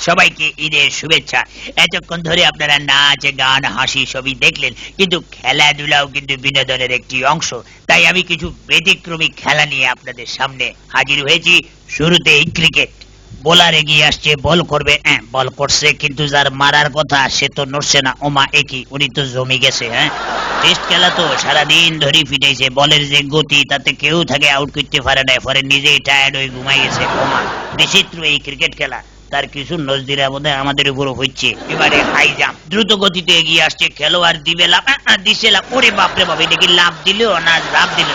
সবাইকে ঈদের শুভেচ্ছা। এতক্ষণ ধরে আপনারা নাচ গান হাসি সবই দেখলেন, কিন্তু খেলাধুলাও কিন্তু বিনোদনের একটি অংশ। তাই আমি কিছু ব্যতিক্রমী খেলা নিয়ে আপনাদের সামনে হাজির হয়েছি। শুরুতেই ক্রিকেট। বোলার এগিয়ে আসছে, বল করবে, বল করছে, কিন্তু যার মারার কথা সে তো নড়ছে না। ওমা একই, উনি তো জমে গেছে। টেস্ট খেলা তো সারাদিন ধরে ফিটাইছে, বলের যে গতি তাতে কেউ থাকে আউট করতে পারে না, পরে নিজেই টায়ার্ড হয়ে ঘুমাই গেছে। ওমা বিচিত্র এই ক্রিকেট খেলা, তার কিছু নজদিরা বোধহয় আমাদের উপরও হচ্ছে। এবারে হাই জাম্প, দ্রুত গতিতে এগিয়ে আসছে, খেলোয়াড় দিবে লাভ, দিছে লাভ। ওরে বাপরে বাপ, এটা কি লাভ দিল না লাভ দিল,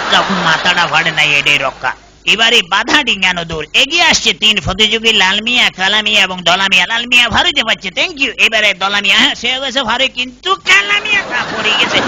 মাথাটা ফাটে নাই, এটাই রক্ষা। এবারে বাধা ডিঙ্গানো দৌড়, এগিয়ে আসছে 3 প্রতিযোগী, লাল মিয়া, কালা মিয়া এবং দলা মিয়া। লাল মিয়া ভারতে পাচ্ছে, থ্যাংক ইউ। এবারে দলা মিয়া, সে গেছে ভারী, কিন্তু কালা মিয়া পড়ে গেছে।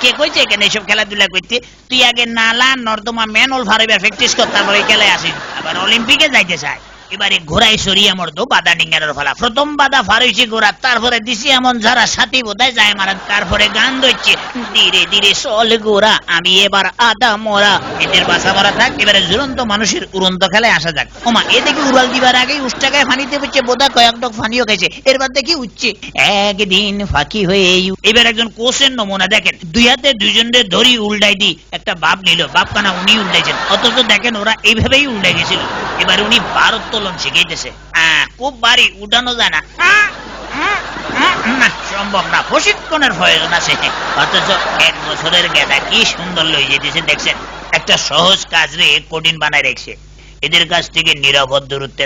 কে কইছে এখানে এসব খেলাধুলা করতে? তুই আগে নালা নর্দমা ম্যানহোল ভারবার প্র্যাকটিস কর, তারপরে খেলায় আসিস। আবার অলিম্পিকে যাইতে চায়। এবারে ঘোড়ায় সরিয়ে মরতো বাধা ডিঙ্গানোর ফলা। প্রথম বাধা ফারুইছি ঘোড়া, তারপরে দিছি এমন যারা সাথী বোধহয় যায় মারা, তারপরে গান ধরছে, ধীরে ধীরে চল গোড়া, আমি এবার আদা মরা। এদের বাসা মরা থাক। এবারে ঝুলন্ত মানুষের উড়ন্ত খেলায় আসা যাক। ওমা এদিকে উড়াল দিবার আগেই উষ্টাকায় ফানিতে পড়ছে, বোধা কয়েক ডক ফানিও খাইছে। এরপর দেখি উঠছে একদিন ফাঁকি হয়ে। এবার একজন কোচের নমুনা দেখেন, 2 হাতে 2 জনের ধরি উল্টাই দি একটা বাপ নিল, বাপ কানা উনি উল্টাইছেন, অথচ দেখেন ওরা এইভাবেই উল্টাই গেছিল। এবার উনি ভারোত্তোলন শিখাইতেছে। খুব ভারী, উঠানো যায় না, সম্ভব না, প্রশিক্ষণের প্রয়োজন আছে। অথচ 1 বছরের গেদা কি সুন্দর লই যেতেছে দেখছেন। একটা সহজ কাজ রে কঠিন বানায় রেখেছে। এদের কাছ থেকে নিরাপদ দূরত্বে